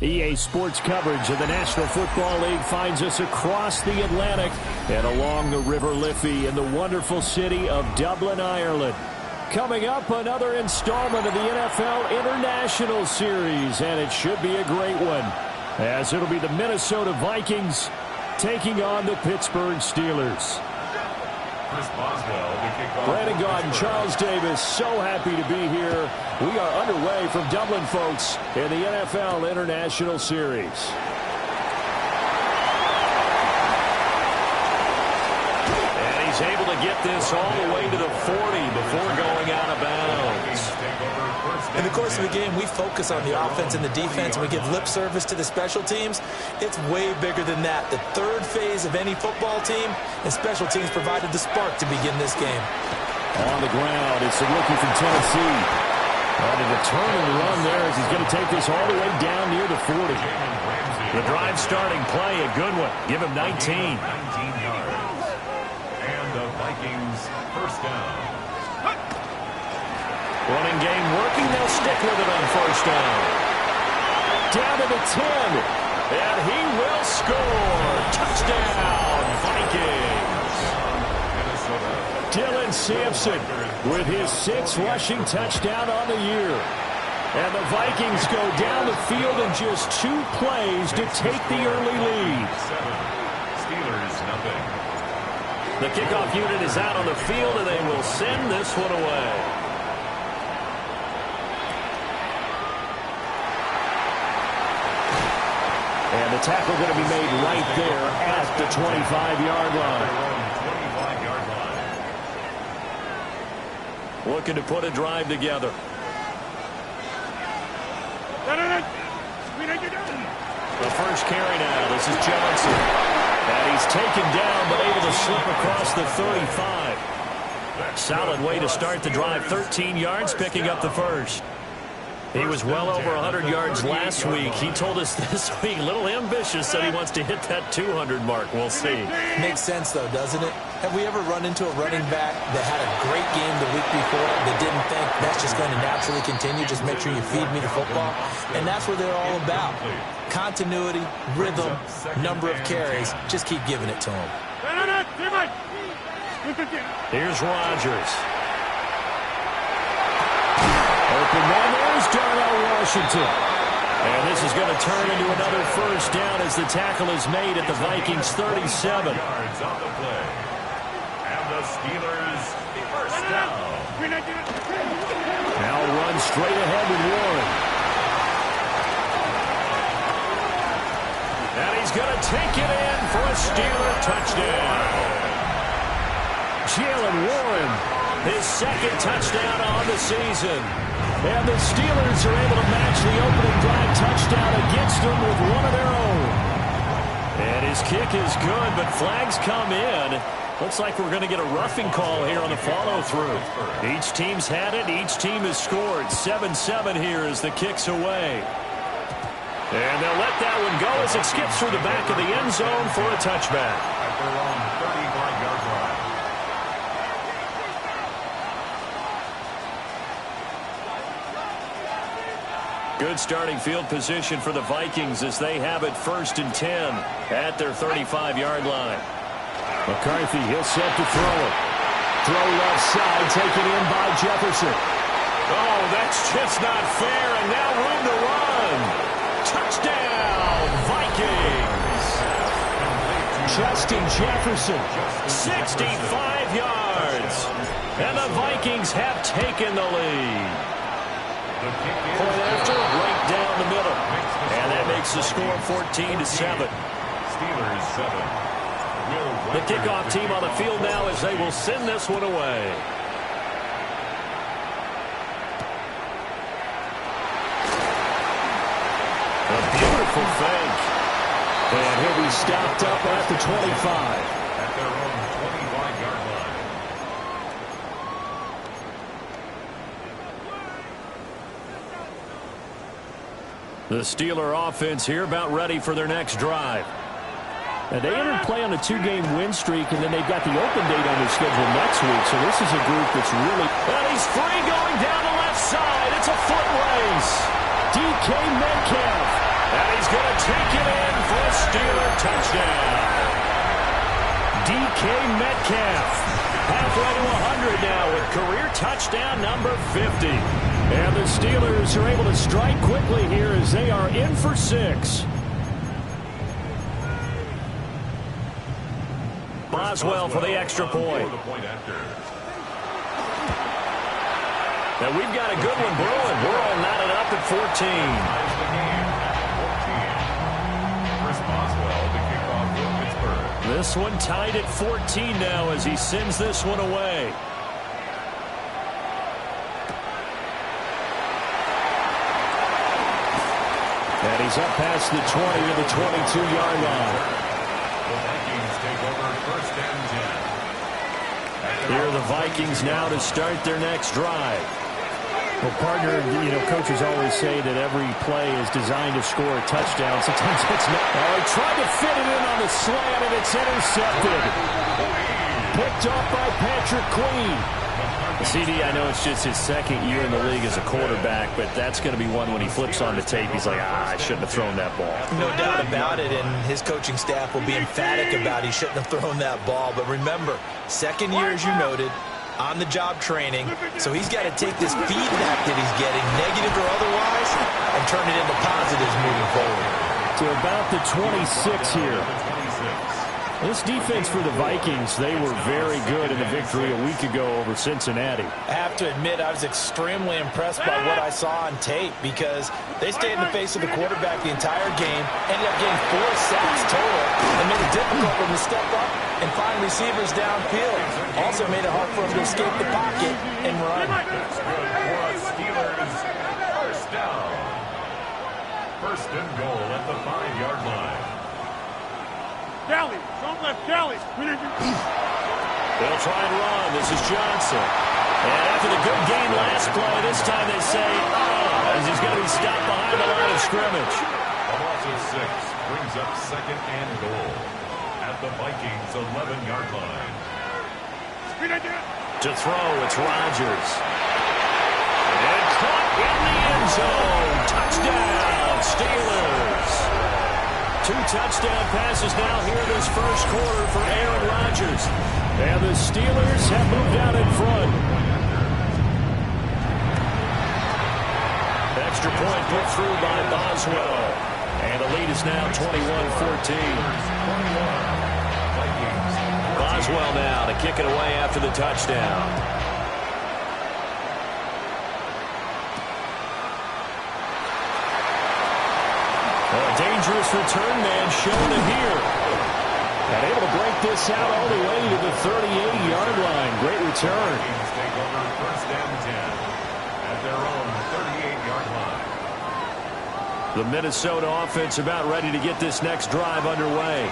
EA Sports coverage of the National Football League finds us across the Atlantic and along the River Liffey in the wonderful city of Dublin, Ireland. Coming up, another installment of the NFL International Series, and it should be a great one, as it'll be the Minnesota Vikings taking on the Pittsburgh Steelers. Brandon Gaudin, Charles Davis, so happy to be here. We are underway from Dublin, folks, in the NFL International Series. And he's able to get this all the way to the 40 before going out of bounds. In the course of the game, we focus on the offense and the defense, and we give lip service to the special teams. It's way bigger than that. The third phase of any football team, and special teams provided the spark to begin this game. On the ground, it's the rookie from Tennessee. And a determined run there as he's going to take this all the way down near the 40. The drive starting play, a good one. Give him 19. 19 yards. And the Vikings first down. Running game working. They'll stick with it on first down. Down to the 10. And he will score. Touchdown, Vikings. Dylan Sampson with his 6th rushing touchdown on the year. And the Vikings go down the field in just 2 plays to take the early lead. Steelers nothing. The kickoff unit is out on the field, and they will send this one away. And the tackle going to be made right there at the 25-yard line. Looking to put a drive together. The first carry now. This is Johnson. And he's taken down but able to slip across the 35. Solid way to start the drive. 13 yards picking up the first. He was well over 100 yards last week. He told us this week, a little ambitious, said he wants to hit that 200 mark. We'll see. Makes sense, though, doesn't it? Have we ever run into a running back that had a great game the week before that didn't think that's just going to naturally continue? Just make sure you feed me the football. And that's what they're all about. Continuity, rhythm, number of carries. Just keep giving it to him. Here's Rodgers. Open man, there's Darnell Washington. And this is going to turn into another first down as the tackle is made at the Vikings 37. Yards on the play. And the Steelers first down. Now run straight ahead with Warren. And he's going to take it in for a Steeler touchdown. Jaylen Warren, his 2nd touchdown on the season. And the Steelers are able to match the opening drive touchdown against them with one of their own. And his kick is good, but flags come in. Looks like we're going to get a roughing call here on the follow-through. Each team's had it. Each team has scored. 7-7 here as the kick's away. And they'll let that one go as it skips through the back of the end zone for a touchback. At their own 35-yard line. Good starting field position for the Vikings as they have it 1st and 10 at their 35-yard line. McCarthy, he'll set to throw it. Throw left side, taken in by Jefferson. Oh, that's just not fair, and now room to run. Touchdown, Vikings. Justin Jefferson, 65 yards. And the Vikings have taken the lead. Point after, right down the middle. And that makes the score 14-7. Steelers 7. The kickoff team on the field now as they will send this one away. A beautiful fake. And he'll be stopped up at the 25. At their own 25-yard line. The Steeler offense here about ready for their next drive. And they entered play on a 2-game win streak, and then they've got the open date on their schedule next week. So this is a group that's really... And he's free going down the left side. It's a foot race. DK Metcalf And he's going to take it in for a Steeler touchdown. DK Metcalf, halfway to 100 now with career touchdown number 50. And the Steelers are able to strike quickly here as they are in for 6. Boswell for the extra point. Now we've got a good one brewing. We're all knotted up at 14. This one tied at 14 now as he sends this one away. And he's up past the 20 to the 22-yard line. The Vikings take over first and 10. Here are the Vikings now to start their next drive. Well, partner, coaches always say that every play is designed to score a touchdown. Sometimes it's not. Oh, he tried to fit it in on the slant, and it's intercepted. Picked off by Patrick Queen. CD, I know it's just his second year in the league as a quarterback, but that's going to be one when he flips on the tape. He's like, I shouldn't have thrown that ball. No doubt about it, and his coaching staff will be emphatic about he shouldn't have thrown that ball. But remember, second year, as you noted, on-the-job training, so he's got to take this feedback that he's getting, negative or otherwise, and turn it into positives moving forward. To about the 26 here. This defense for the Vikings, they were very good in the victory a week ago over Cincinnati. I have to admit, I was extremely impressed by what I saw on tape because they stayed in the face of the quarterback the entire game, ended up getting 4 sacks total, and made it difficult for him to step up and find receivers downfield. Also made it hard for him to escape the pocket and run. That's good for a Steelers first down. First and goal at the 5-yard line. Kelly, don't let Kelly. They'll try and run. This is Johnson. And after the good game last play, this time they say, as he's going to be stopped behind the line of scrimmage. A loss of 6 brings up second and goal at the Vikings' 11-yard line. To throw, it's Rodgers. And caught in the end zone. Touchdown, Steelers. 2 touchdown passes now here in this first quarter for Aaron Rodgers. And the Steelers have moved out in front. Extra point put through by Boswell. And the lead is now 21-14. Boswell now to kick it away after the touchdown. Dangerous return man showing it here. And able to break this out all the way to the 38-yard line. Great return. Take over first and 10 at their own 38-yard line. The Minnesota offense about ready to get this next drive underway.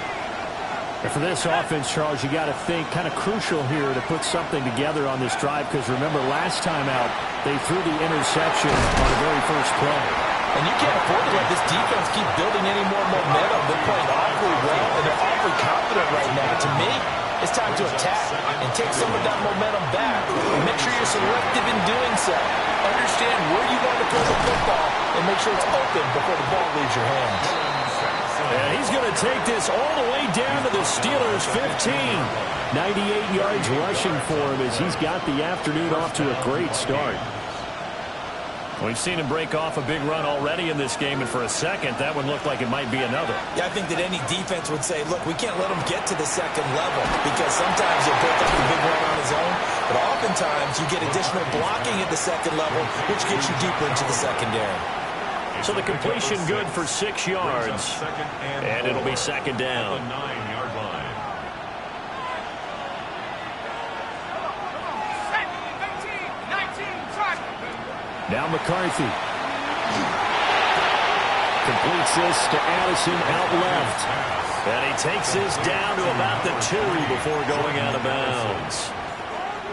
And for this offense, Charles, you got to think kind of crucial here to put something together on this drive because remember last time out they threw the interception on the very first play. And you can't afford to let this defense keep building any more momentum. They're playing awfully well, and they're awfully confident right now. To me, it's time to attack and take some of that momentum back. And make sure you're selective in doing so. Understand where you want to throw the football and make sure it's open before the ball leaves your hands. And he's going to take this all the way down to the Steelers' 15. 98 yards rushing for him as he's got the afternoon off to a great start. We've seen him break off a big run already in this game, and for a second, that one looked like it might be another. Yeah, I think that any defense would say, look, we can't let him get to the second level because sometimes he'll break off a big run on his own, but oftentimes you get additional blocking at the second level, which gets you deeper into the secondary. So the completion good for 6 yards, and it'll be second down. The 9-yard line. Now McCarthy. Completes this to Addison out left. And he takes this down to about the 2 before going out of bounds.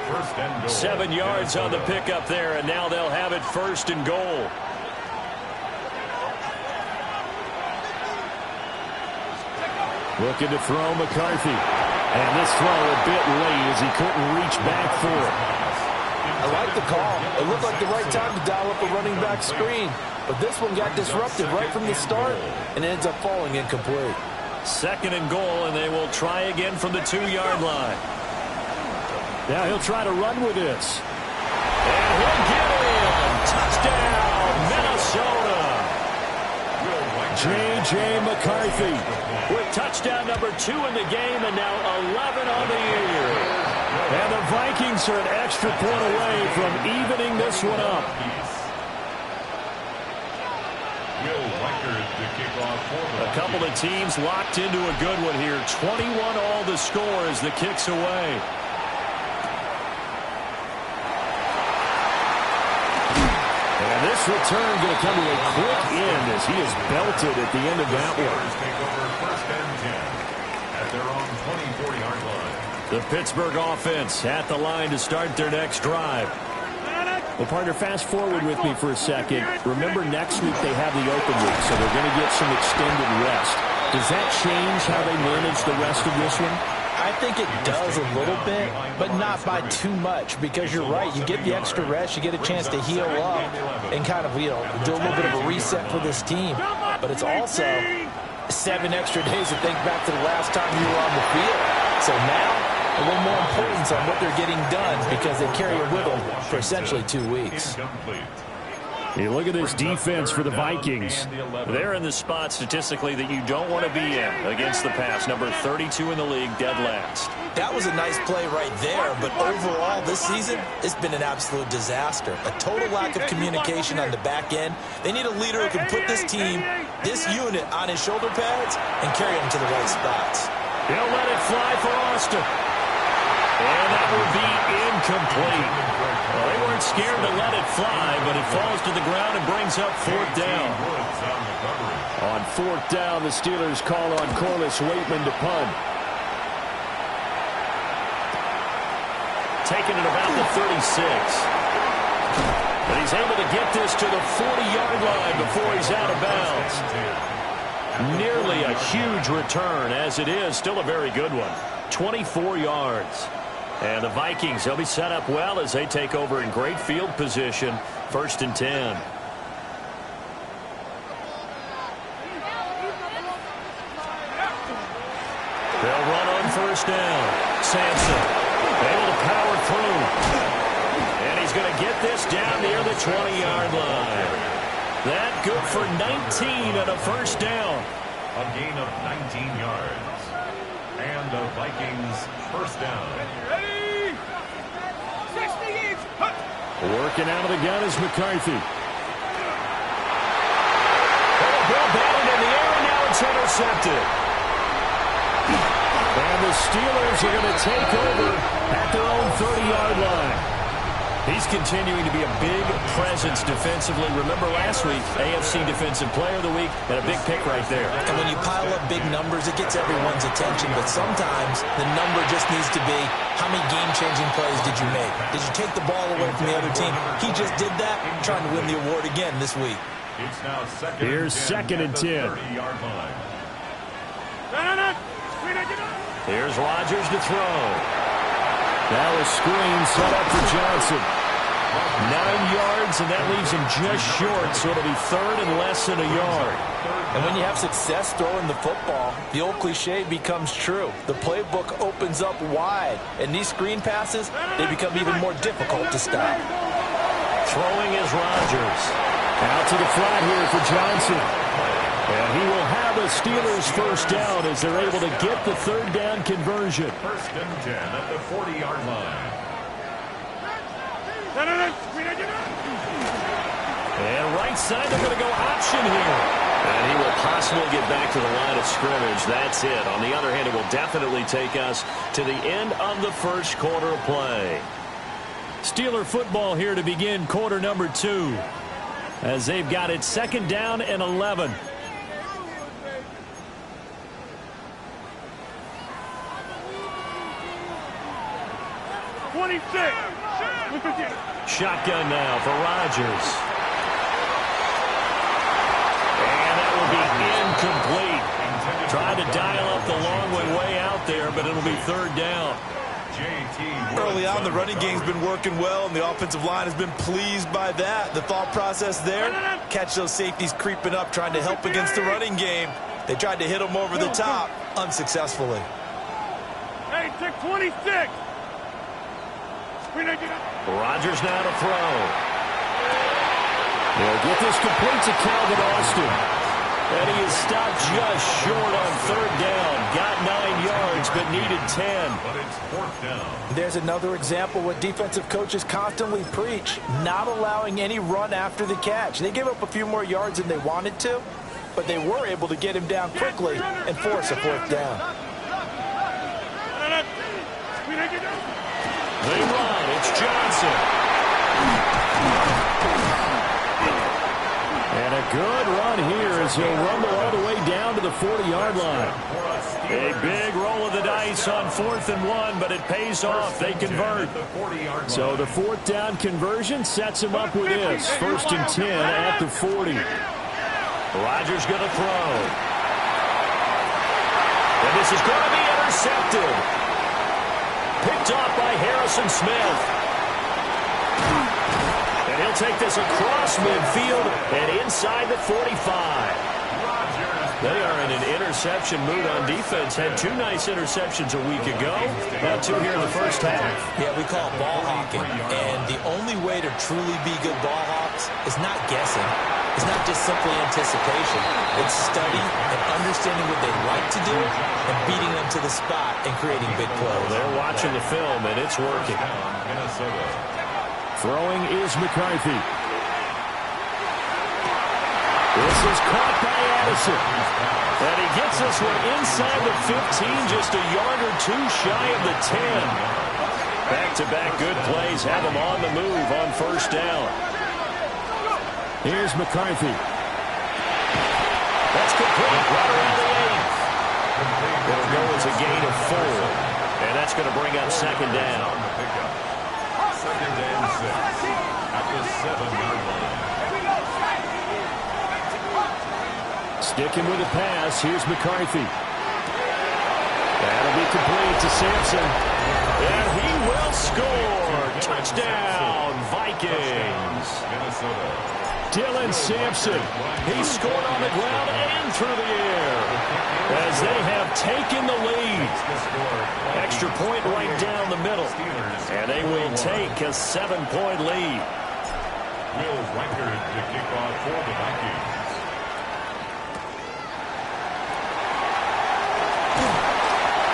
First and goal. 7 yards on the pickup there, and now they'll have it first and goal. Looking to throw McCarthy. And this throw a bit late as he couldn't reach back for it. I I like the call. It looked like the right time to dial up a running back screen. But this one got disrupted right from the start and ends up falling incomplete. 2nd and goal, and they will try again from the 2-yard line. Yeah, he'll try to run with this. And he'll get in. Touchdown, Minnesota. J.J. McCarthy With touchdown number 2 in the game, and now 11 on the year. And the Vikings are an extra point away from evening this one up. A couple of teams locked into a good one here. 21 all the score as the kick's away. And this return going to come to a quick end as he is belted at the end of that one. Take over 1st and 10 at their own 24-yard line. The Pittsburgh offense at the line to start their next drive. Well, partner, fast forward with me for a second. Remember, next week they have the open week, so they're going to get some extended rest. Does that change how they manage the rest of this one? I think it does a little bit, but not by too much, because you're right. You get the extra rest, you get a chance to heal up and kind of, do a little bit of a reset for this team. But it's also 7 extra days to think back to the last time you were on the field. So now, a little more importance on what they're getting done because they carry it with them for essentially 2 weeks. You look at this defense for the Vikings. They're in the spot statistically that you don't want to be in against the pass. Number 32 in the league, dead last. That was a nice play right there, but overall this season, it's been an absolute disaster. A total lack of communication on the back end. They need a leader who can put this team, this unit, on his shoulder pads and carry them to the right spots. He'll let it fly for Austin. And that will be incomplete. Well, they weren't scared to let it fly, but it falls to the ground and brings up 4th down. On 4th down, the Steelers call on Corliss Waitman to punt. Taking it about the 36. But he's able to get this to the 40-yard line before he's out of bounds. Nearly a huge return, as it is still a very good one. 24 yards. And the Vikings, they'll be set up well as they take over in great field position. 1st and 10. They'll run on 1st down. Sampson able to power through. And he's going to get this down near the 20-yard line. That good for 19 and a 1st down. A gain of 19 yards. And the Vikings 1st down. Ready? 60 each. Working out of the gun is McCarthy. Ball batted in the air, and now it's intercepted. And the Steelers are going to take over at their own 30-yard line. He's continuing to be a big presence defensively. Remember last week, AFC Defensive Player of the Week, and a big pick right there. And when you pile up big numbers, it gets everyone's attention. But sometimes the number just needs to be, how many game-changing plays did you make? Did you take the ball away from the other team? He just did that, trying to win the award again this week. It's now Here's 2nd and 10. 30-yard line. Here's Rodgers to throw. Now a screen set up for Johnson. 9 yards, and that leaves him just short, so it'll be 3rd and less than a yard. And when you have success throwing the football, the old cliche becomes true. The playbook opens up wide, and these screen passes, they become even more difficult to stop. Throwing is Rodgers. Out to the flat here for Johnson. And he will have a Steelers 1st down as they're able to get the 3rd down conversion. 1st and 10 at the 40-yard line. And right side, they're going to go option here. And he will possibly get back to the line of scrimmage. That's it. On the other hand, it will definitely take us to the end of the 1st quarter of play. Steeler football here to begin quarter number 2. As they've got it 2nd down and 11. Shotgun now for Rodgers. And that will be incomplete. Tried to dial up the long way out there, but it'll be 3rd down. Early on, the running game's been working well, and the offensive line has been pleased by that. The thought process there, catch those safeties creeping up, trying to help against the running game. They tried to hit them over the top, unsuccessfully. Hey, check 26. Rodgers now to throw. They'll get this complete to Calvin Austin. And he is stopped just short on third down. Got 9 yards, but needed 10. But it's fourth down. There's another example what defensive coaches constantly preach, not allowing any run after the catch. They gave up a few more yards than they wanted to, but they were able to get him down quickly and force a fourth down. They run. It's Johnson. And a good run here as he'll rumble all the way down to the 40-yard line. A big roll of the dice on 4th and 1, but it pays off. They convert. So the fourth down conversion sets him up with this. 1st and 10 at the 40. Rodgers going to throw. And this is going to be intercepted. Picked off by Harrison Smith. And he'll take this across midfield and inside the 45. They are in an interception mood on defense. Had 2 nice interceptions a week ago. Now 2 here in the first half. Yeah, we call it ball hawking. And the only way to truly be good ball hawks is not guessing. It's not just simply anticipation. It's study and understanding what they like to do and beating them to the spot and creating big plays. They're watching the film, and it's working. Throwing is McCarthy. This is caught by Addison. And he gets this one inside the 15, just a yard or 2 shy of the 10. Back-to-back good plays have him on the move on 1st down. Here's McCarthy. That's complete. Right around the 8. It'll go as a gain of 4. And that's going to bring up 2nd down. 2nd and 6 at the 7-yard line. Sticking with the pass. Here's McCarthy. That'll be complete to Sampson. And he will score. Touchdown, Vikings. Minnesota. Dylan Sampson. He scored on the ground and through the air as they have taken the lead. Extra point right down the middle. And they will take a 7-point lead. Will Reichard to kick off for the Vikings.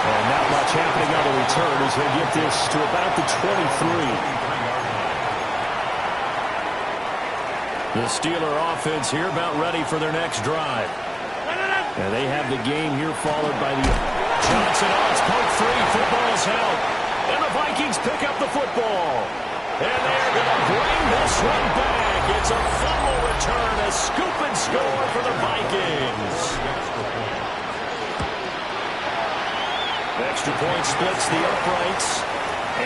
And not much happening on the return as they get this to about the 23. The Steeler offense here about ready for their next drive. And they have the game here followed by the... Johnson on its poke 3. Football's out. And the Vikings pick up the football. And they're going to bring this one back. It's a fumble return. A scoop and score for the Vikings. Extra point splits the uprights.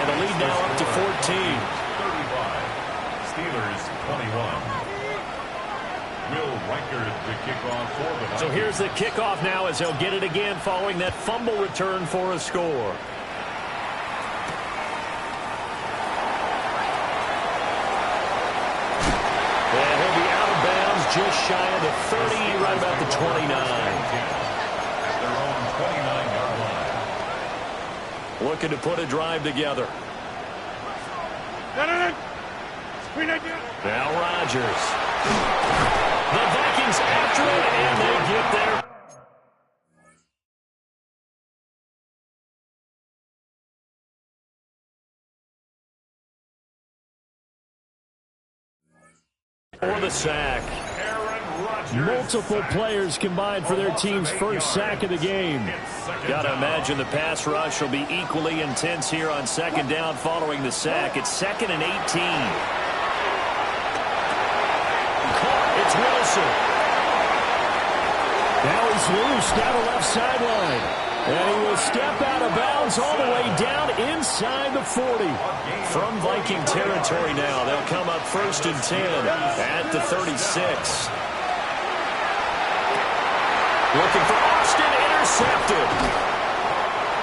And the lead now up to 14. 35. Steelers 21. Will Reichard the kickoff for the Vikings. So here's the kickoff now as they'll get it again following that fumble return for a score. And he'll be out of bounds just shy of the 30, right about the 29. At their own 29-yard line. Looking to put a drive together. Now Rodgers. The Vikings after it, and they get there. For the sack. Multiple players combined for their team's first sack of the game. Got to imagine the pass rush will be equally intense here on 2nd down following the sack. It's 2nd and 18. It's Wilson. Now he's loose down the left sideline. And he will step out of bounds all the way down inside the 40. From Viking territory now, they'll come up 1st and 10 at the 36. Looking for Austin, intercepted.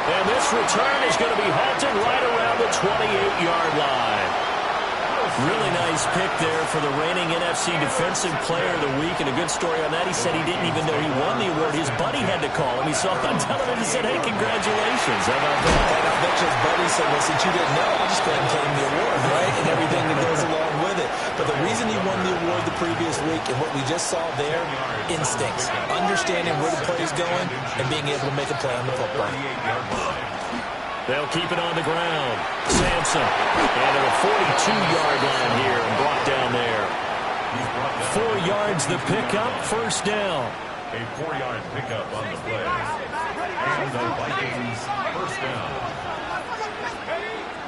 And this return is going to be halted right around the 28-yard line. Really nice pick there for the reigning NFC Defensive Player of the Week. And a good story on that, he said he didn't even know he won the award. His buddy had to call him. He saw him on television and said, hey, congratulations. How about that? And I bet you his buddy said, well, since you didn't know, I'll just go ahead and claim the award, right? And everything that goes along with it. But the reason he won the award the previous week and what we just saw there, instincts, understanding where the play is going and being able to make a play on the football. They'll keep it on the ground. Sampson. And at a 42-yard line here and brought down there. 4 yards the pickup, first down. A 4-yard pickup on the play. And the Vikings first down.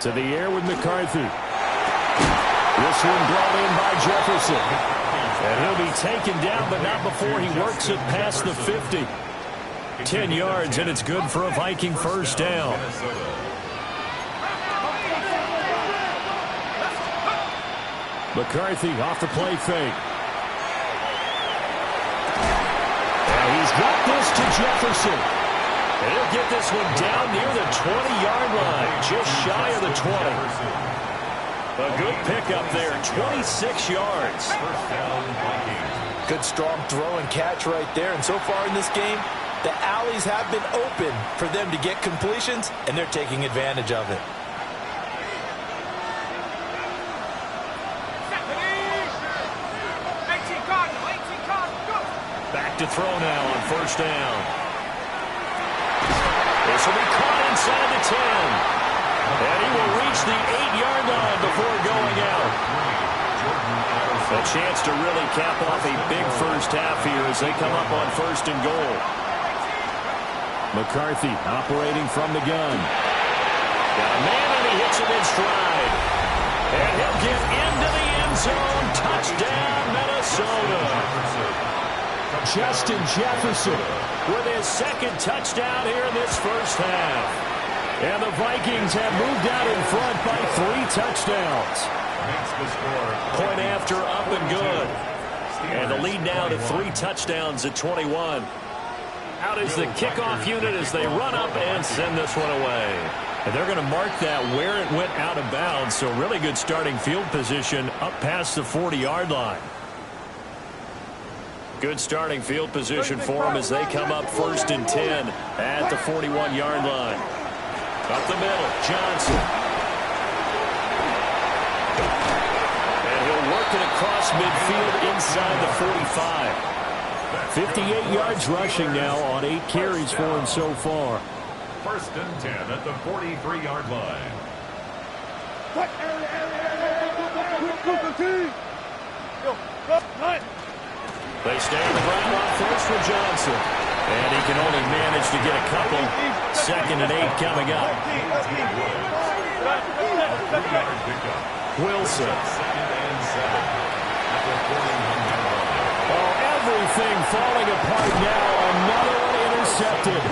To the air with McCarthy. This one brought in by Jefferson. And he'll be taken down, but not before he works it past the 50. 10 yards, and it's good for a Viking first down. McCarthy off the play fake. And he's got this to Jefferson. And he'll get this one down near the 20-yard line, just shy of the 20. A good pickup there, 26 yards. Good strong throw and catch right there. And so far in this game, the alleys have been open for them to get completions, and they're taking advantage of it. Back to throw now on first down. This will be caught inside the 10. And he will reach the 8-yard line before going out. A chance to really cap off a big first half here as they come up on first and goal. McCarthy operating from the gun. Got a man and he hits him in stride. And he'll get into the end zone. Touchdown, Minnesota. Justin Jefferson with his second touchdown here in this first half. And the Vikings have moved out in front by 3 touchdowns. Point after, up and good. And the lead now to 3 touchdowns at 21. Out is the kickoff unit as they run up and send this one away. And they're going to mark that where it went out of bounds. So really good starting field position up past the 40-yard line. Good starting field position for them as they come up first and 10 at the 41-yard line. Up the middle, Johnson. And he'll work it across midfield inside the 45. 58 yards rushing now on 8 carries for him so far. First and 10 at the 43-yard line. They stay on the ground on first for Johnson. And he can only manage to get a couple. Second and 8 coming up. Wilson. Everything falling apart now. Another one intercepted.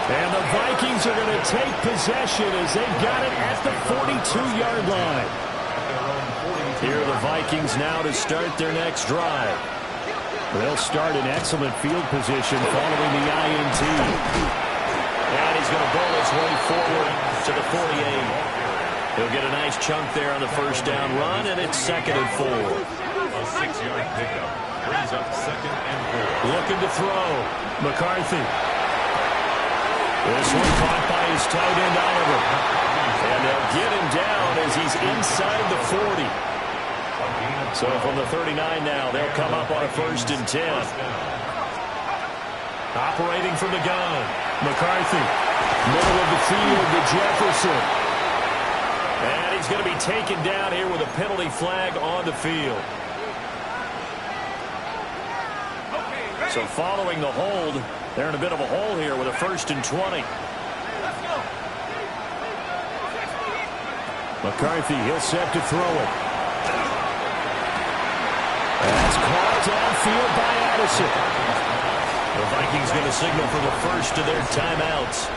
And the Vikings are going to take possession as they got it at the 42-yard line. Here are the Vikings now to start their next drive. They'll start in excellent field position following the INT. And he's going to bowl his way forward to the 48. He'll get a nice chunk there on the first down run, and it's second and 4. A 6-yard pickup brings up second and 4. Looking to throw. McCarthy. This one caught by his tight end, Oliver. And they'll get him down as he's inside the 40. So from the 39 now, they'll come up on a first and 10. Operating from the gun. McCarthy. Middle of the field to Jefferson. And he's going to be taken down here with a penalty flag on the field. So following the hold, they're in a bit of a hole here with a first and 20. McCarthy, he'll set to throw it. That's caught downfield by Addison. The Vikings going to signal for the first of their timeouts,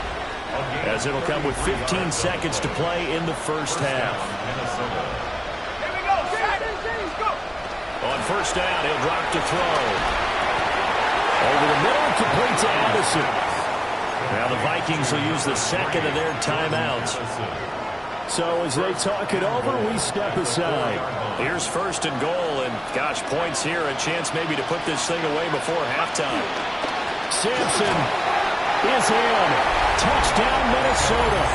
as it'll come with 15 seconds to play in the first half. On first down, he'll drop to throw. Over the middle, complete to Addison. Now the Vikings will use the second of their timeouts. So as they talk it over, we step aside. Here's first and goal, and gosh, points here, a chance maybe to put this thing away before halftime. Sampson is in. Touchdown, Minnesota.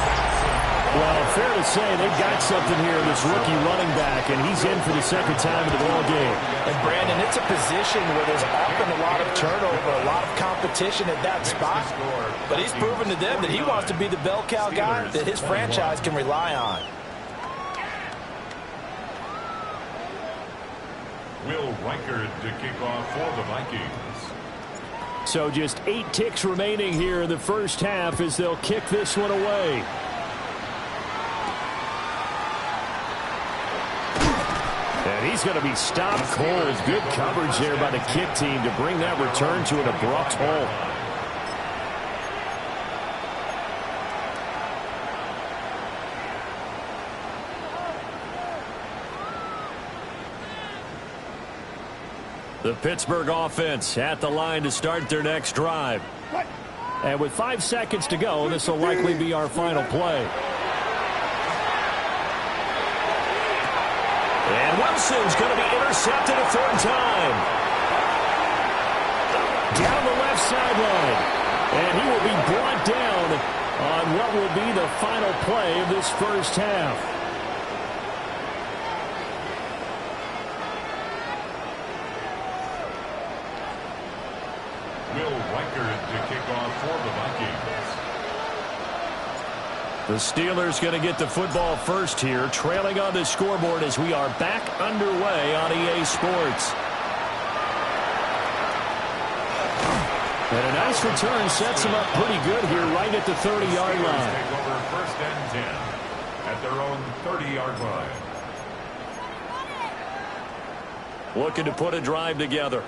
Well, fair to say they've got something here in this rookie running back, and he's in for the second time in the ball game. And, Brandon, it's a position where there's often a lot of turnover, a lot of competition at that spot. But he's proven to them that he wants to be the bell cow guy that his franchise can rely on. Will Reichard to kick off for the Vikings. So just 8 ticks remaining here in the first half as they'll kick this one away. And he's going to be stopped cold. Good coverage there by the kick team to bring that return to an abrupt halt. The Pittsburgh offense at the line to start their next drive. And with 5 seconds to go, this will likely be our final play. And Wilson's going to be intercepted a third time. Down the left sideline. And he will be brought down on what will be the final play of this first half. Will Reichard to kick off for the Vikings. The Steelers going to get the football first here, trailing on the scoreboard as we are back underway on EA Sports. And a nice return sets them up pretty good here right at the 30-yard line. Take over first and 10 at their own 30-yard line. Looking to put a drive together.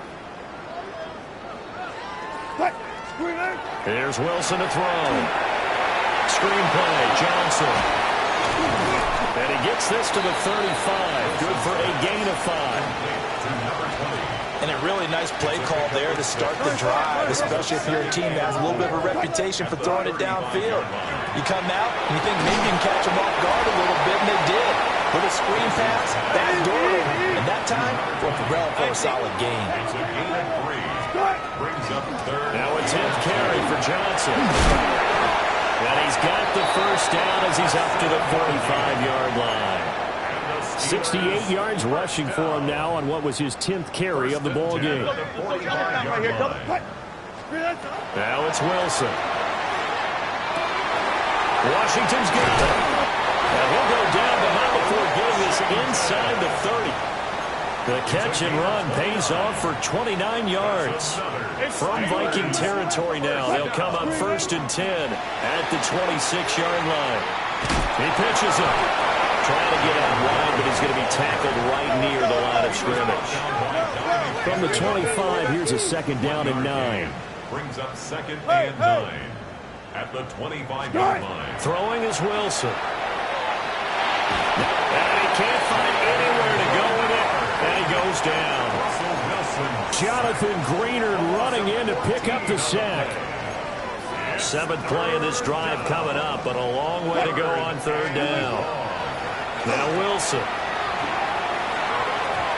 Here's Wilson to throw. Screenplay, Johnson. And he gets this to the 35. Good for a gain of 5. And a really nice play call there to start the drive, especially if you're a team that has a little bit of a reputation for throwing it downfield. You come out and you think maybe you can catch them off guard a little bit, and they did. With a screen pass, back door, and that time, went for a solid gain. It's a gain of 3. Brings up third. Now a 10th carry for Johnson. And he's got the first down as he's up to the 45-yard line. 68 yards rushing for him now on what was his 10th carry of the ball game. Now it's Wilson. Washington's got it. And he'll go down, but not before getting this inside the 30. The catch and run pays off for 29 yards. From Viking territory now, they'll come up first and 10 at the 26-yard line. He pitches it. Trying to get out wide, but he's going to be tackled right near the line of scrimmage. From the 25, here's a second down and 9. Brings up second and 9 at the 25-yard line. Throwing is Wilson. And he can't find anywhere to go with it, and he goes down. Jonathan Greenard running in to pick up the sack. 7th play of this drive coming up, but a long way to go on third down. Now Wilson.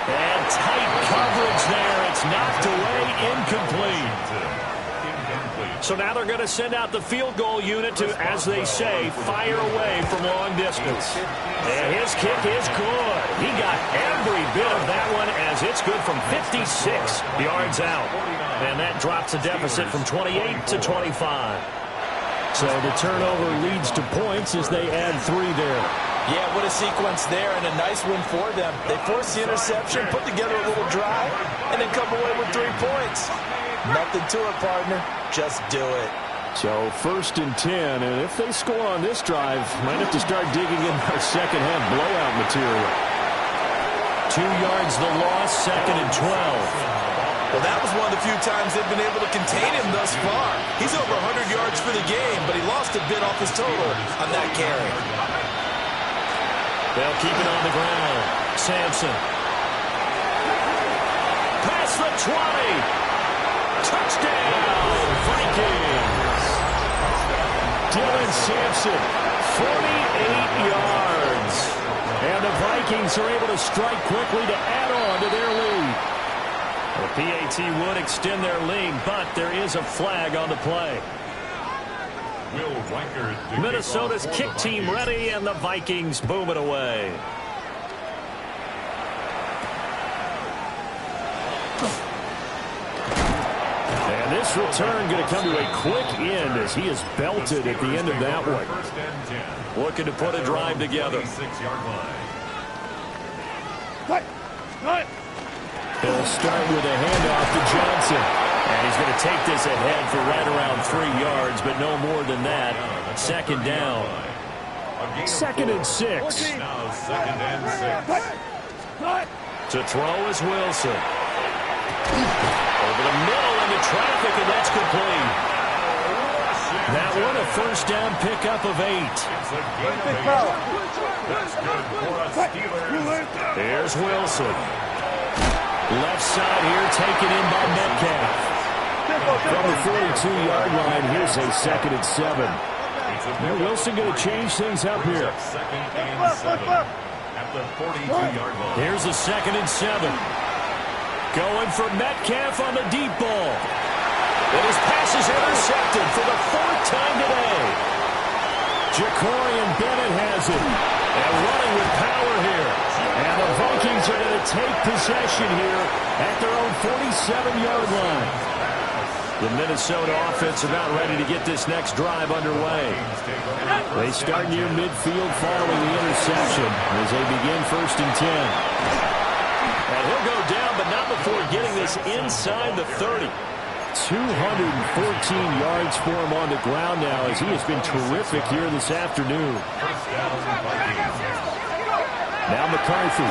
And tight coverage there. It's knocked away, incomplete. So now they're going to send out the field goal unit to, as they say, fire away from long distance. And his kick is good. He got every bit of that one as it's good from 56 yards out. And that drops the deficit from 28 to 25. So the turnover leads to points as they add 3 there. Yeah, what a sequence there, and a nice one for them. They forced the interception, put together a little drive, and then come away with 3 points. Nothing to it, partner. Just do it. So first and 10, and if they score on this drive, might have to start digging in our second half blowout material. 2 yards the loss, second and 12. Well, that was one of the few times they've been able to contain him thus far. He's over 100 yards for the game, but he lost a bit off his total on that carry. They'll keep it on the ground. Sampson. Past the 20. Touchdown, Vikings. Dylan Sampson, 48 yards. And the Vikings are able to strike quickly to add on to their lead. The PAT would extend their lead, but there is a flag on the play. Minnesota's kick team ready, and the Vikings boom it away. And this return going to come to a quick end as he is belted at the end of that one. Looking to put a drive together. He'll start with a handoff to Johnson. And he's going to take this ahead for right around 3 yards, but no more than that. Second down. 2nd and 6. To throw is Wilson. Over the middle into traffic, and that's complete. That one a first down pickup of 8. Here's Wilson. Left side here taken in by Metcalf. From the 42-yard line, here's a 2nd and 7. Now Wilson going to change things up here. Here's a 2nd and 7. Going for Metcalf on the deep ball. And his pass is intercepted for the 4th time today. Jacorian Bennett has it. And running with power here. And the Vikings are going to take possession here at their own 47-yard line. The Minnesota offense about ready to get this next drive underway. They start near midfield following the interception as they begin 1st and 10. And he'll go down, but not before getting this inside the 30. 214 yards for him on the ground now as he has been terrific here this afternoon. Now McCarthy.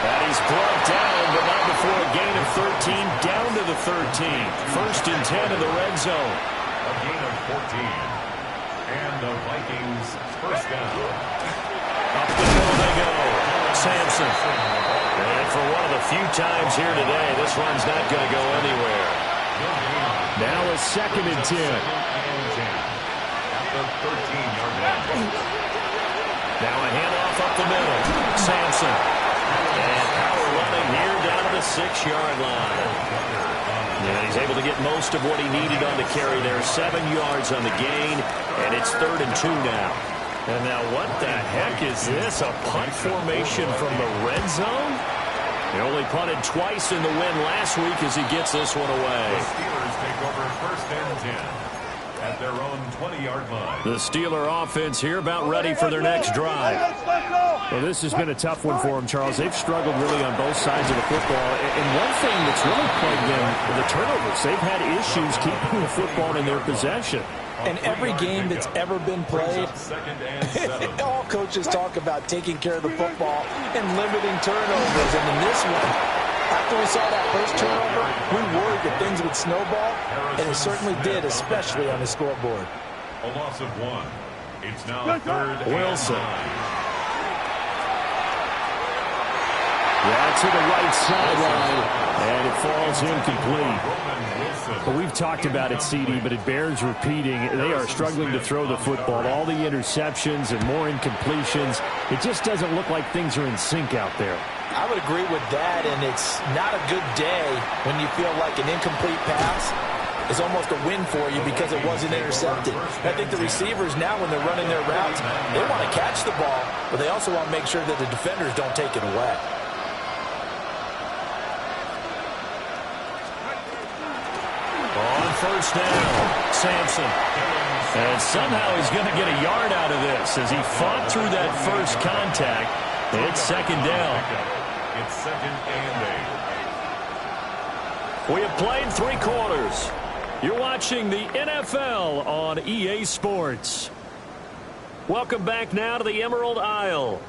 And he's brought down, but not before a gain of 13, down to the 13. 1st and 10 in the red zone. A gain of 14. And the Vikings first down. Up the middle they go. Sampson. And for one of the few times here today, this run's not going to go anywhere. Now a 2nd and 10. At the 13-yard line. Now a handoff up the middle. Sampson. And power running here down to the 6-yard line. And he's able to get most of what he needed on the carry there. 7 yards on the gain, and it's 3rd and 2 now. And now what the heck is this? A punt formation from the red zone? He only punted twice in the win last week as he gets this one away. The Steelers take over 1st and 10 at their own 20-yard line. The Steeler offense here about ready for their next drive. Well, this has been a tough one for them, Charles. They've struggled really on both sides of the football. And one thing that's really plagued them, the turnovers. They've had issues keeping the football in their possession. And every game that's ever been played, all coaches talk about taking care of the football and limiting turnovers. And in this one, after we saw that first turnover, we worried that things would snowball, and it certainly did, especially on the scoreboard. A loss of 1. It's now 3rd and Wilson. 9. Yeah, to the right sideline, and it falls incomplete. Well, we've talked about it, CD, but it bears repeating. They are struggling to throw the football. All the interceptions and more incompletions. It just doesn't look like things are in sync out there. I would agree with that, and it's not a good day when you feel like an incomplete pass is almost a win for you because it wasn't intercepted. I think the receivers now, when they're running their routes, they want to catch the ball, but they also want to make sure that the defenders don't take it away. On 1st down, Sampson. And somehow he's going to get a yard out of this as he fought through that first contact. It's 2nd down. It's 2nd and 8. We have played 3 quarters. You're watching the NFL on EA Sports. Welcome back now to the Emerald Isle.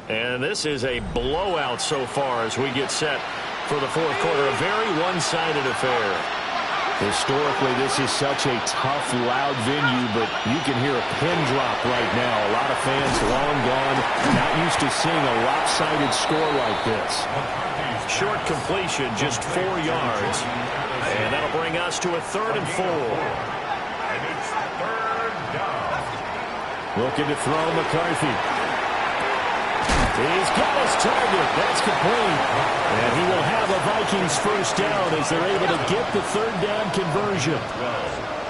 And this is a blowout so far as we get set for the 4th quarter. A very one-sided affair. Historically, this is such a tough, loud venue, but you can hear a pin drop right now. A lot of fans long gone, not used to seeing a lopsided score like this. Short completion, just 4 yards. And that'll bring us to a 3rd and 4. And it's 3rd Looking to throw McCarthy. He's got his target. That's complete. And he will have a Vikings first down as they're able to get the third down conversion.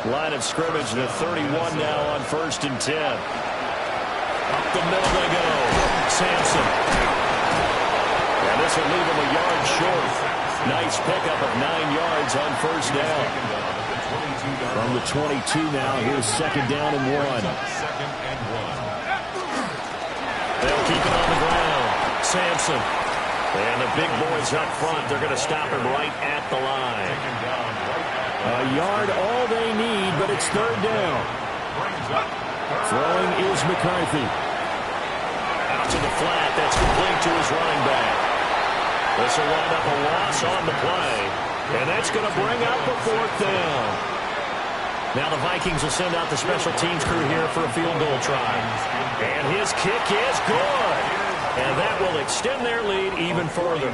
Line of scrimmage, the 31 now on 1st and 10. Up the middle they go. Sampson. And this will leave him a yard short. Nice pickup of 9 yards on first down. From the 22 now, here's 2nd down and 1. They'll keep it on the ground. Sampson. And the big boys up front, they're going to stop him right at the line. A yard all they need, but it's 3rd down. Throwing is McCarthy. Out to the flat. That's complete to his running back. This will wind up a loss on the play. And that's going to bring up a 4th down. Now the Vikings will send out the special teams crew here for a field goal try. And his kick is good. And that will extend their lead even further.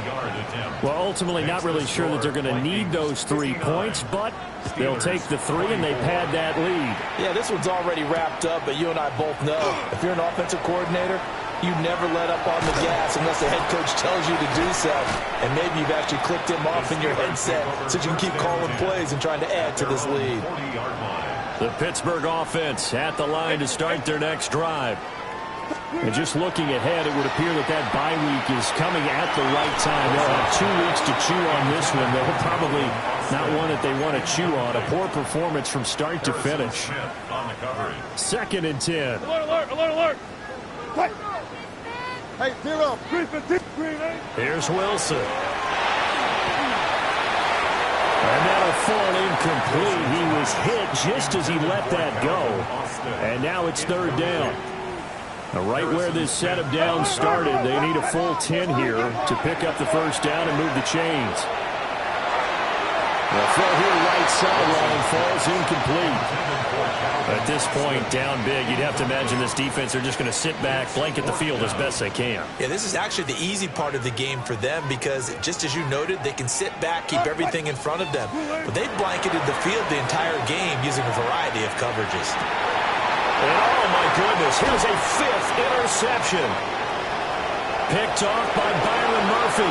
Well, ultimately not really sure that they're going to need those 3 points, but they'll take the 3 and they pad that lead. Yeah, this one's already wrapped up, but you and I both know if you're an offensive coordinator, you never let up on the gas unless the head coach tells you to do so. And maybe you've actually clicked him off in your headset so you can keep calling plays and trying to add to this lead. The Pittsburgh offense at the line to start their next drive. And just looking ahead, it would appear that that bye week is coming at the right time. They'll have 2 weeks to chew on this one. They'll probably not one that they want to chew on. A poor performance from start to finish. 2nd and 10. Alert, alert, alert, alert. Hey, 0, 315, green, 8. Here's Wilson. And that'll fall incomplete. He was hit just as he let that go. And now it's 3rd down. Right where this set of downs started, they need a full 10 here to pick up the first down and move the chains. The throw here right sideline falls incomplete. At this point, down big, you'd have to imagine this defense are just going to sit back, blanket the field as best they can. Yeah, this is actually the easy part of the game for them because, just as you noted, they can sit back, keep everything in front of them. But they've blanketed the field the entire game using a variety of coverages. And oh, my goodness, here's a 5th interception. Picked off by Byron Murphy.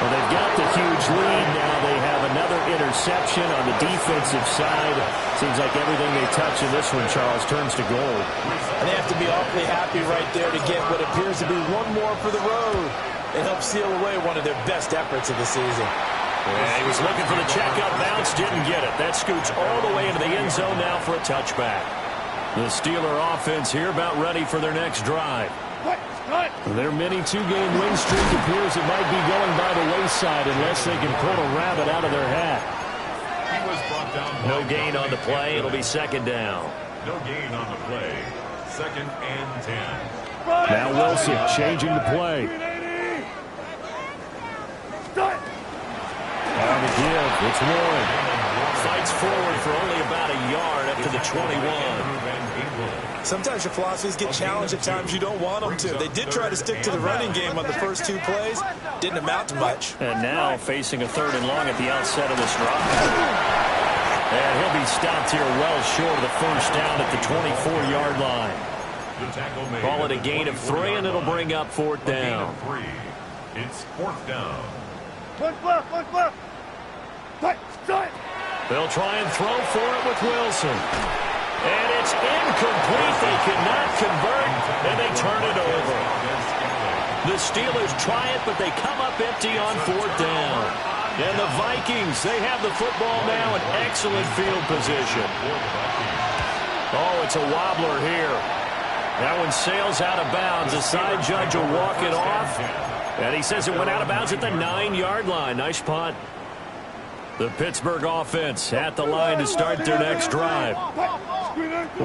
Well, they've got the huge lead now. They have another interception on the defensive side. Seems like everything they touch in this one, Charles, turns to gold. And they have to be awfully happy right there to get what appears to be one more for the road. It helps seal away one of their best efforts of the season. Yeah, he was looking for the checkup bounce, didn't get it. That scoots all the way into the end zone now for a touchback. The Steeler offense here about ready for their next drive. Their mini 2-game win streak appears it might be going by the wayside unless they can pull a rabbit out of their hat. No gain on the play. It'll be 2nd down. No gain on the play. 2nd and 10. Now Wilson changing the play. On the give, it's Warren. Fights forward for only about a yard up to the 21. Sometimes your philosophies get challenged at times you don't want them to. They did try to stick to the running game on the first 2 plays. Didn't amount to much. And now facing a 3rd and long at the outset of this drive. And he'll be stopped here well short of the first down at the 24-yard line. Call it a gain of 3, and it'll bring up 4th down. It's 4th down. One left. They'll try and throw for it with Wilson. And it's incomplete. They cannot convert, and they turn it over. The Steelers try it, but they come up empty on 4th down. And the Vikings, they have the football now in excellent field position. Oh, it's a wobbler here. That one sails out of bounds. The side judge will walk it off. And he says it went out of bounds at the 9-yard line. Nice punt. The Pittsburgh offense at the line to start their next drive. Well,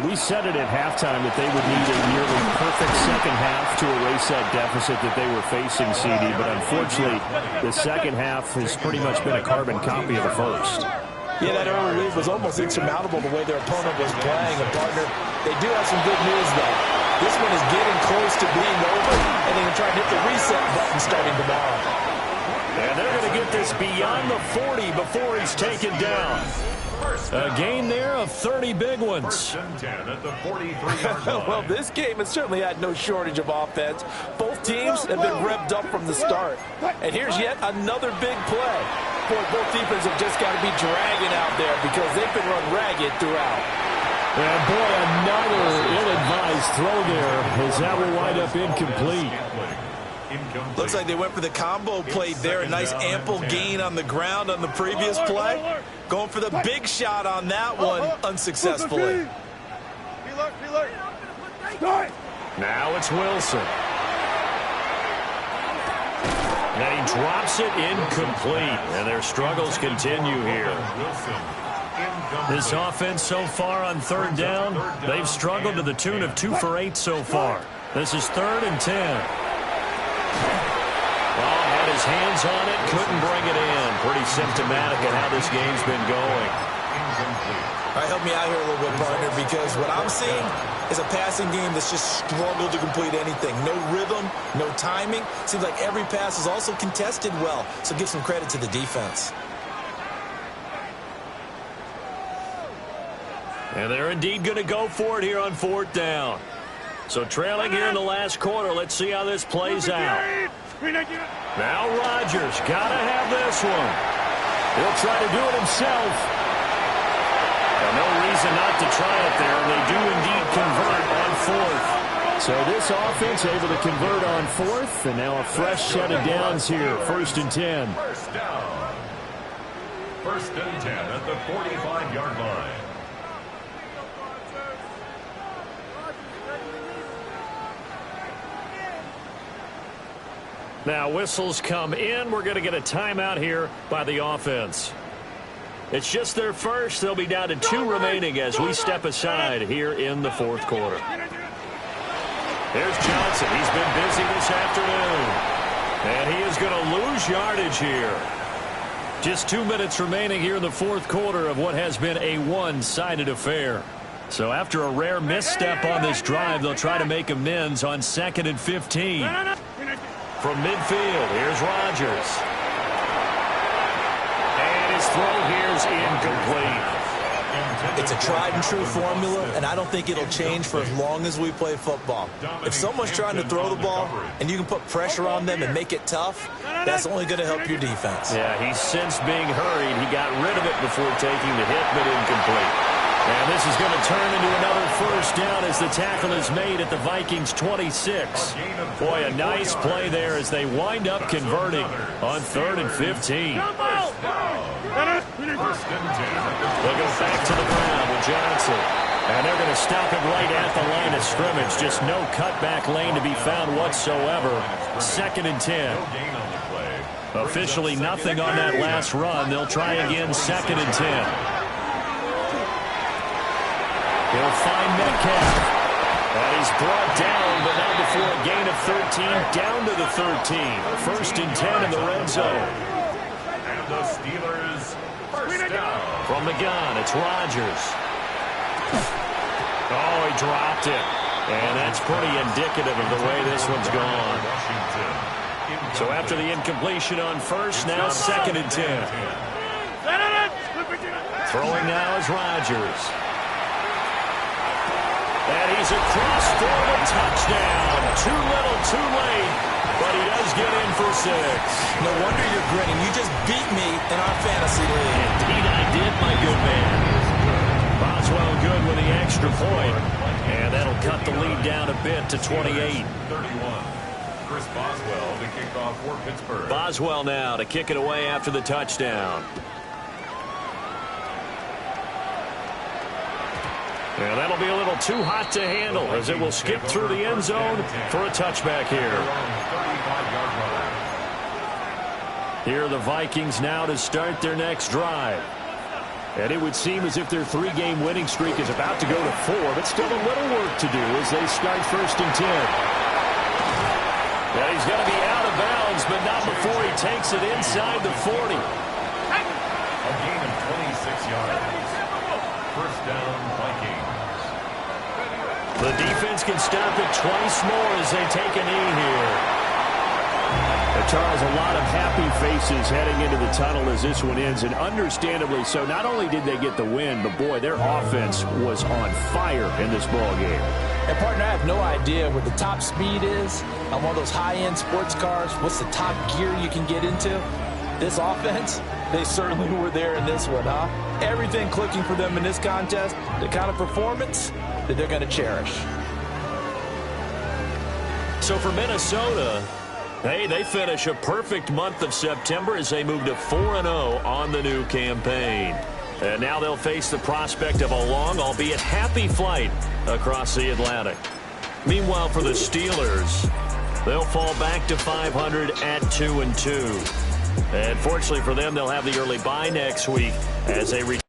we said it at halftime that they would need a nearly perfect second half to erase that deficit that they were facing, CD. But unfortunately, the second half has pretty much been a carbon copy of the first. Yeah, that early lead was almost insurmountable the way their opponent was playing. And, partner, they do have some good news, though. This one is getting close to being over, and they can try and hit the reset button starting tomorrow. And they're going to get this beyond the 40 before he's taken down. A gain there of 30 big ones. First and 10 at the 43-yard line. Well, this game has certainly had no shortage of offense. Both teams have been revved up from the start. And here's yet another big play. Boy, both defenses have just got to be dragging out there because they've been run ragged throughout. And boy, another ill-advised throw there as that will wind up incomplete. Looks like they went for the combo play there. A nice ample gain on the ground on the previous play. Going for the big shot on that one unsuccessfully. Now it's Wilson. And he drops it incomplete. And their struggles continue here. This offense so far on third down, they've struggled to the tune of 2 for 8 so far. This is 3rd and 10. Well, had his hands on it, couldn't bring it in. Pretty symptomatic of how this game's been going. All right, help me out here a little bit, partner, because what I'm seeing is a passing game that's just struggled to complete anything. No rhythm, no timing. Seems like every pass is also contested well, so give some credit to the defense. And they're indeed going to go for it here on 4th down. So trailing here in the last quarter, let's see how this plays out. Now Rodgers got to have this one. He'll try to do it himself. And no reason not to try it there. They do indeed convert on 4th. So this offense able to convert on 4th, and now a fresh set of downs here. 1st and 10. First down. 1st and 10 at the 45-yard line. Now whistles come in. We're going to get a timeout here by the offense. It's just their first. They'll be down to 2 remaining as we step aside here in the 4th quarter. Here's Johnson. He's been busy this afternoon. And he is going to lose yardage here. Just 2 minutes remaining here in the 4th quarter of what has been a one-sided affair. So after a rare misstep on this drive, they'll try to make amends on 2nd and 15. From midfield, here's Rodgers. And his throw here is incomplete. It's a tried-and-true formula, and I don't think it'll change for as long as we play football. If someone's trying to throw the ball and you can put pressure on them and make it tough, that's only going to help your defense. Yeah, he's since being hurried. He got rid of it before taking the hit, but incomplete. And this is going to turn into another first down as the tackle is made at the Vikings 26. Boy, a nice play there as they wind up converting on 3rd and 15. They'll go back to the ground with Johnson. And they're going to stop it right at the line of scrimmage. Just no cutback lane to be found whatsoever. 2nd and 10. Officially nothing on that last run. They'll try again 2nd and 10. He'll find Metcalf. And he's brought down, but now before a gain of 13, down to the 13. 1st and 10 in the red zone. And the Steelers first down. From the gun, it's Rodgers. Oh, he dropped it. And that's pretty indicative of the way this one's gone. So after the incompletion on 1st, now 2nd and 10. Throwing now is Rodgers. And he's across for the touchdown. Too little, too late, but he does get in for 6. No wonder you're grinning. You just beat me in our fantasy league. Indeed I did, my good man. Boswell good with the extra point. And that'll cut the lead down a bit to 28. 31. Chris Boswell to kick off for Pittsburgh. Boswell now to kick it away after the touchdown. And that'll be a little too hot to handle as it will skip through the end zone for a touchback here. Here are the Vikings now to start their next drive. And it would seem as if their 3-game winning streak is about to go to 4, but still a little work to do as they start 1st and 10. Now he's going to be out of bounds, but not before he takes it inside the 40. A gain of 26 yards. First down, Vikings. The defense can stop it twice more as they take a knee here. Charles, a lot of happy faces heading into the tunnel as this one ends, and understandably so. Not only did they get the win, but, boy, their offense was on fire in this ball game. And, partner, I have no idea what the top speed is on one of those high-end sports cars. What's the top gear you can get into? This offense, they certainly were there in this one, huh? Everything clicking for them in this contest, the kind of performance that they're going to cherish. So for Minnesota, hey, they finish a perfect month of September as they move to 4-0 on the new campaign. And now they'll face the prospect of a long, albeit happy flight across the Atlantic. Meanwhile, for the Steelers, they'll fall back to 500 at 2-2. And fortunately for them, they'll have the early bye next week as they return.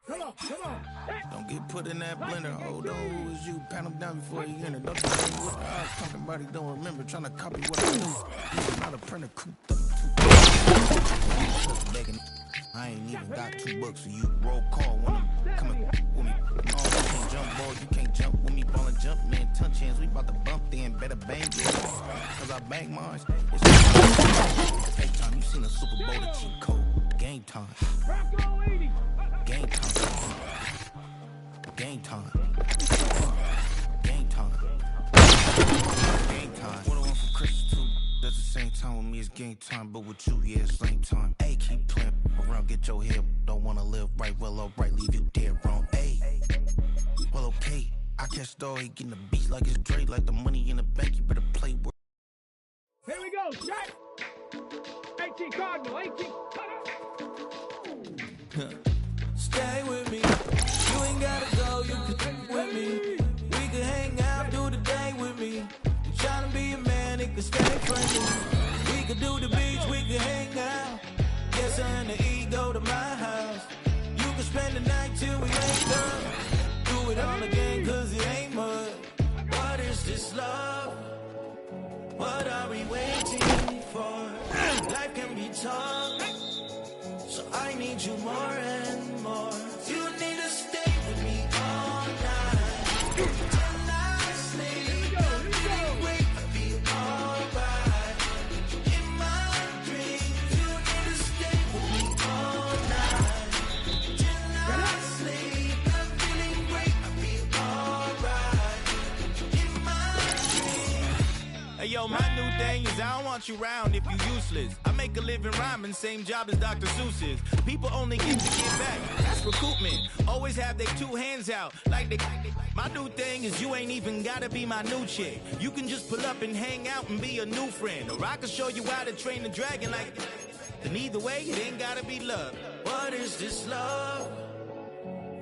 Come on, come on. Don't get put in that blender. Hold on, who is you? Pat him down before you enter. Don't you think what I was talking about? He don't remember. Trying to copy what I do. He's not a printer. Cooped up. Begging. I ain't even got $2 for you. Roll call when I'm coming with me. No, you can't jump, boy. You can't jump with me. Ball and jump, man. Touch hands. We about to bump then. Better bang it. Cause I bang mine. It's hey, time. You seen a Super Bowl to cheat code. Game time. Game time. Game time. Game time. Game time. What I want for Chris too. That's the same time with me, it's game time. But with you, yeah, it's same time. Hey, keep playing around, get your head. Don't wanna live right, well, alright, leave you dead wrong. Hey, well, okay. I catch the dog, he getting the beat like it's Dre, like the money in the bank. You better play work. Here we go, Jack. 18 Cardinal, 18. Stay with me. You ain't gotta go, you can stay with me. We can hang out, do the day with me. You tryna be a man, it can stay friendly. We could do the beach, we can hang out. Yes, and the ego to my house. You can spend the night till we wake up. Do it all again, cause it ain't mud. What is this love? What are we waiting for? Life can be tough, so I need you more and more. You need to stay with me all night. Till I sleep, I'm feeling great, I feel alright. In my dreams, you need to stay with me all night. Till I sleep, I'm feeling great, I feel alright. In my dreams. Hey yo, my new thing is I don't want you round if you useless. I make a living rhyming, same job as Dr. Seuss's. People only get to get back, that's recoupment. Always have their two hands out, like they. My new thing is you ain't even gotta be my new chick. You can just pull up and hang out and be a new friend. Or I can show you how to train the dragon like. Then either way, it ain't gotta be love. What is this love?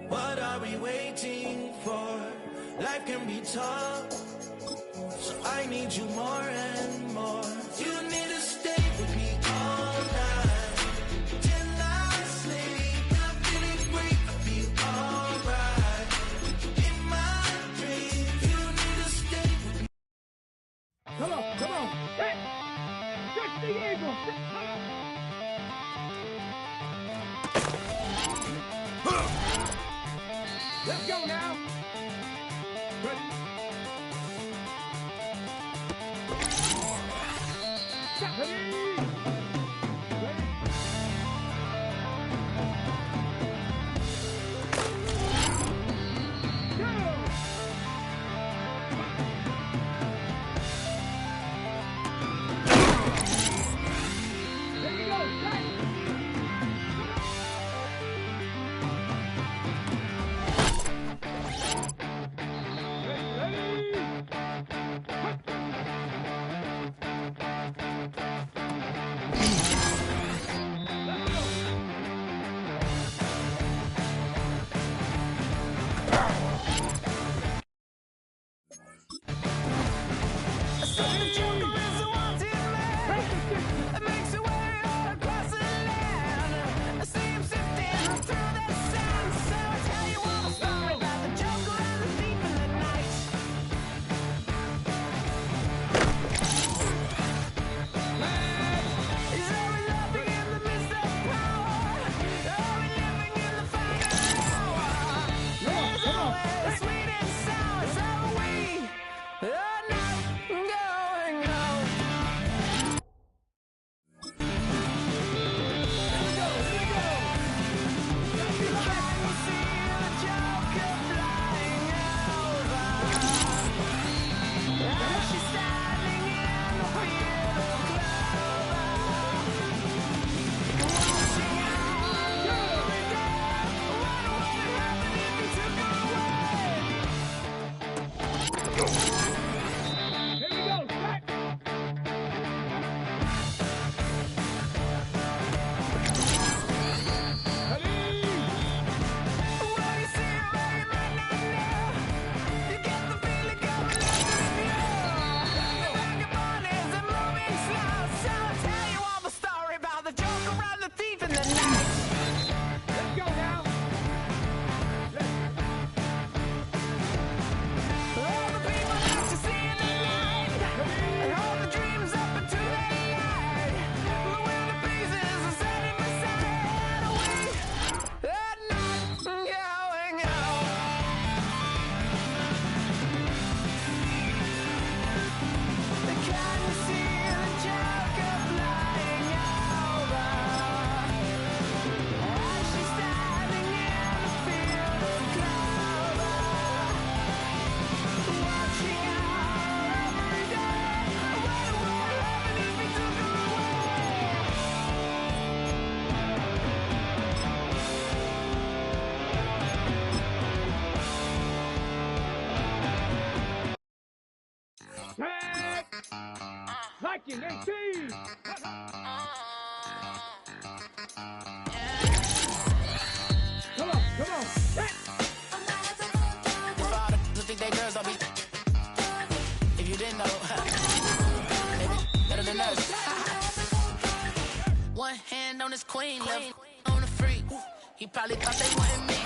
What are we waiting for? Life can be tough, so I need you more and more. You need to stay with me all night. Till I sleep, I'm feeling great, I feel alright. In my dreams, you need to stay with me. Come on, come on. Hey, touch the eagle. Let's go now. Ready? 18. Come on. Think they girls don't be. If you didn't know, maybe better than us. One hand on his queen, left on the freak. He probably thought they wanted me.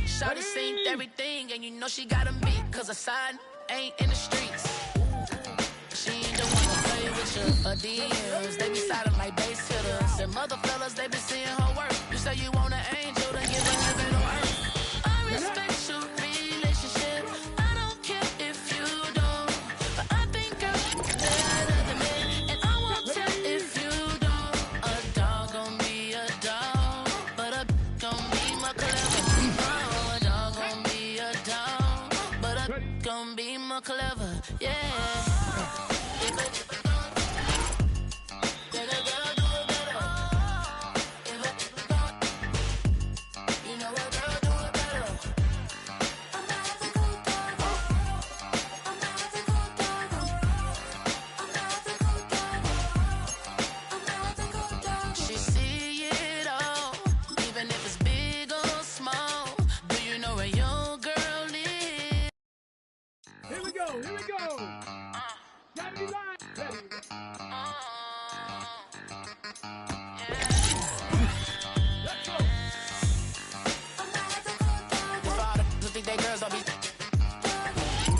Shawty seen everything, and you know she got him beat. Cause her side ain't in the streets. She ain't the one to play with you. Her DMs, they be sliding like base hitters. And mother fellas, they be seeing her work. You say you want an angel, then give her heaven on earth. I respect your relationship. I don't care if you don't. But I think I'm better than me. And I won't tell if you don't. A dog gon' be a dog. But a gon' be more clever. Oh, a dog gon' be a dog. But a gon' be more clever. Yeah. Here we go. Gravity line. Ready. Let's go. Think they girls don't be. If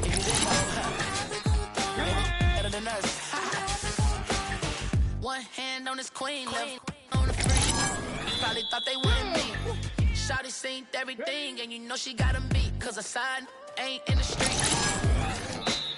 you didn't know, maybe better than us. One hand on his queen, left on the free. Probably thought they wanted me. Shawty seen everything, and you know she got him beat. Cause her side ain't in the streets.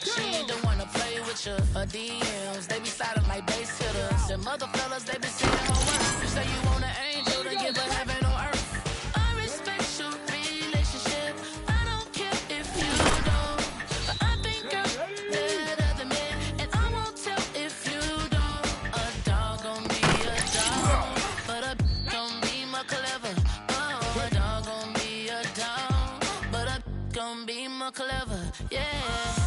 She ain't the one to play with you. Her DMs, they be sliding like base hitters. And mother fellas, they be seeing her work. You say you want an angel, then give her heaven on earth. I respect your relationship. I don't care if you don't. But I think I'm better than me. And I won't tell if you don't. A dog gon' be a dog. But a gon' be more clever. Oh, a dog gon' be a dog. But a gon' be more clever. Yeah.